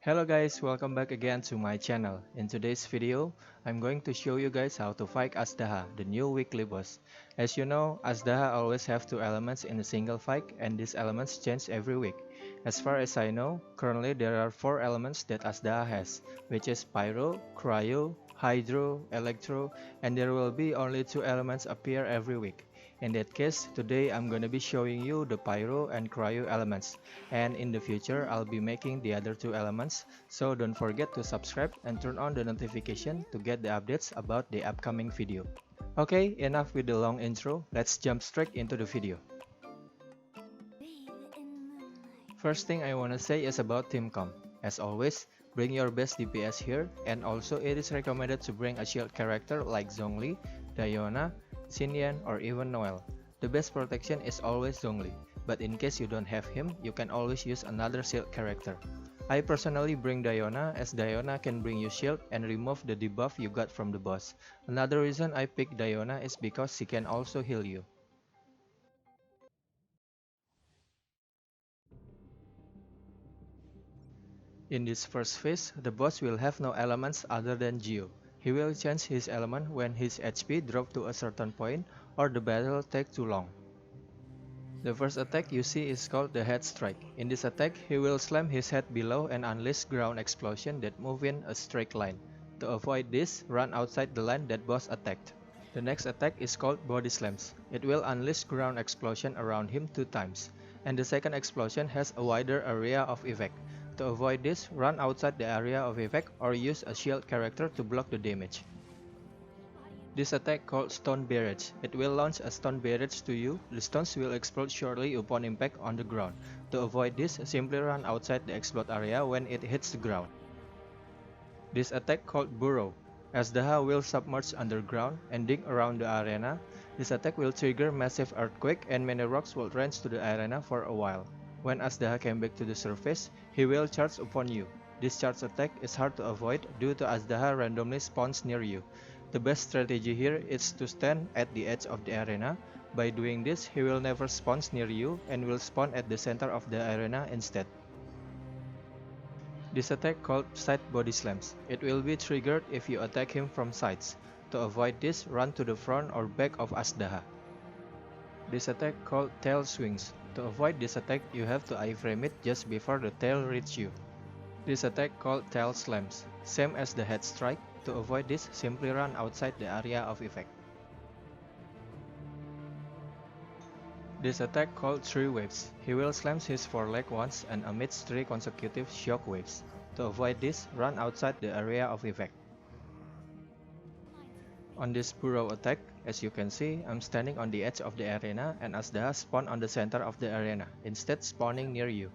Hello guys, welcome back again to my channel. In today's video, I'm going to show you guys how to fight Azhdaha, the new weekly boss. As you know, Azhdaha always have two elements in a single fight and these elements change every week. As far as I know, currently there are 4 elements that Azhdaha has, which is Pyro, Cryo, Hydro, Electro, and there will be only 2 elements appear every week. In that case, today I'm gonna be showing you the Pyro and Cryo elements, and in the future I'll be making the other 2 elements, so don't forget to subscribe and turn on the notification to get the updates about the upcoming video. Okay, enough with the long intro, let's jump straight into the video. First thing I wanna say is about team comp. As always, bring your best DPS here, and also it is recommended to bring a shield character like Zhongli, Diona, Xinyan, or even Noel. The best protection is always Zhongli, but in case you don't have him, you can always use another shield character. I personally bring Diona as Diona can bring you shield and remove the debuff you got from the boss. Another reason I pick Diona is because she can also heal you. In this first phase, the boss will have no elements other than Geo. He will change his element when his HP drop to a certain point or the battle take too long. The first attack you see is called the head strike. In this attack, he will slam his head below and unleash ground explosion that move in a straight line. To avoid this, run outside the line that boss attacked. The next attack is called body slams. It will unleash ground explosion around him 2 times, and the second explosion has a wider area of effect. To avoid this, run outside the area of effect or use a shield character to block the damage. This attack called Stone Barrage. It will launch a stone barrage to you. The stones will explode shortly upon impact on the ground. To avoid this, simply run outside the explode area when it hits the ground. This attack called Burrow. Azhdaha will submerge underground and dig around the arena. This attack will trigger massive earthquake and many rocks will range to the arena for a while. When Azhdaha came back to the surface, he will charge upon you. This charge attack is hard to avoid due to Azhdaha randomly spawns near you. The best strategy here is to stand at the edge of the arena. By doing this, he will never spawn near you and will spawn at the center of the arena instead. This attack called side body slams. It will be triggered if you attack him from sides. To avoid this, run to the front or back of Azhdaha. This attack called tail swings. To avoid this attack, you have to iframe it just before the tail reaches you. This attack called tail slams. Same as the head strike. To avoid this, simply run outside the area of effect. This attack called 3 waves. He will slam his foreleg once and emits 3 consecutive shock waves. To avoid this, run outside the area of effect. On this burrow attack, as you can see, I'm standing on the edge of the arena and Azhdaha spawn on the center of the arena, instead spawning near you.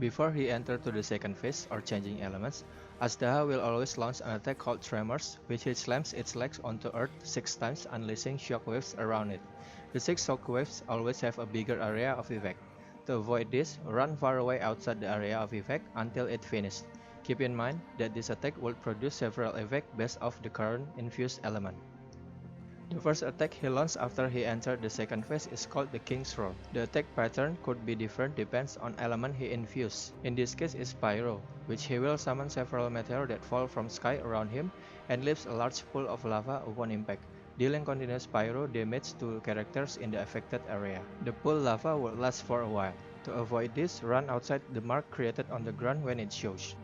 Before he enters to the second phase or changing elements, Azhdaha will always launch an attack called Tremors, which it slams its legs onto earth 6 times, unleashing shockwaves around it. The 6 shockwaves always have a bigger area of effect. To avoid this, run far away outside the area of effect until it finished. Keep in mind that this attack will produce several effects based off the current infused element. The first attack he launched after he entered the second phase is called the King's Roar. The attack pattern could be different depends on element he infused. In this case is Pyro, which he will summon several meteors that fall from sky around him and leaves a large pool of lava upon impact, dealing continuous pyro damage to characters in the affected area. The pool lava will last for a while. To avoid this, run outside the mark created on the ground when it shows.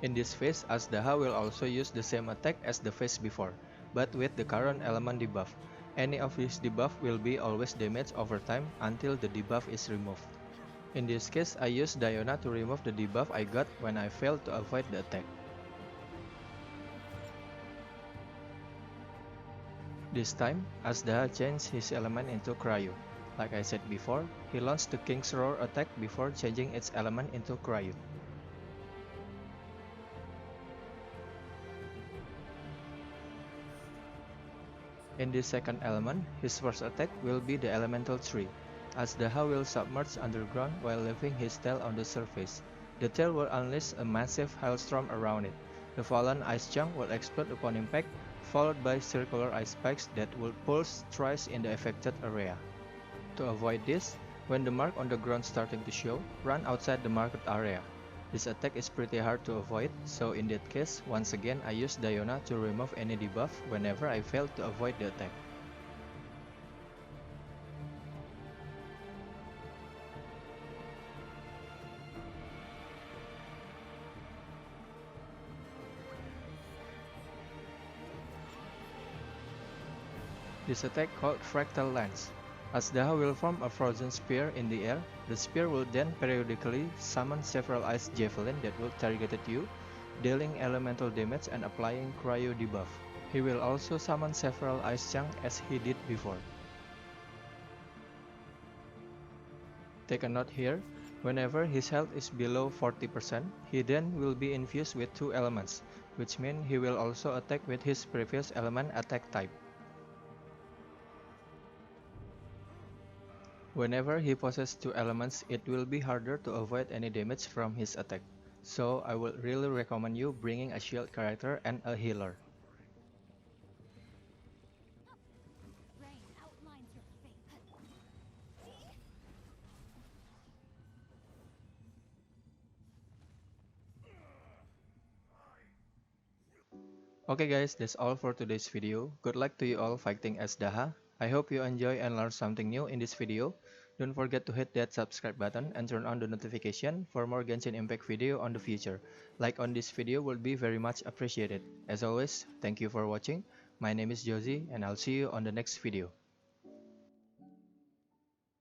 In this phase, Azhdaha will also use the same attack as the phase before, but with the current element debuff. Any of these debuff will be always damaged over time until the debuff is removed. In this case, I use Diona to remove the debuff I got when I failed to avoid the attack. This time, Azhdaha changed his element into Cryo. Like I said before, he launched the King's Roar attack before changing its element into Cryo. In this second element, his first attack will be the Elemental Tree. Azhdaha will submerge underground while leaving his tail on the surface. The tail will unleash a massive hailstorm around it. The fallen ice chunk will explode upon impact, followed by circular ice spikes that will pulse thrice in the affected area. To avoid this, when the mark on the ground starting to show, run outside the marked area. This attack is pretty hard to avoid, so in that case, once again I use Diona to remove any debuff whenever I fail to avoid the attack. This attack called Fractal Lance. Azhdaha will form a frozen spear in the air. The spear will then periodically summon several ice javelin that will target at you, dealing elemental damage and applying cryo debuff. He will also summon several ice chunks as he did before. Take a note here, whenever his health is below 40%, he then will be infused with 2 elements, which means he will also attack with his previous element attack type. Whenever he possesses 2 elements, it will be harder to avoid any damage from his attack, so I would really recommend you bringing a shield character and a healer. Okay guys, that's all for today's video. Good luck to you all fighting Azhdaha. I hope you enjoy and learn something new in this video. Don't forget to hit that subscribe button and turn on the notification for more Genshin Impact video on the future. Like on this video would be very much appreciated. As always, thank you for watching. My name is Josie and I'll see you on the next video.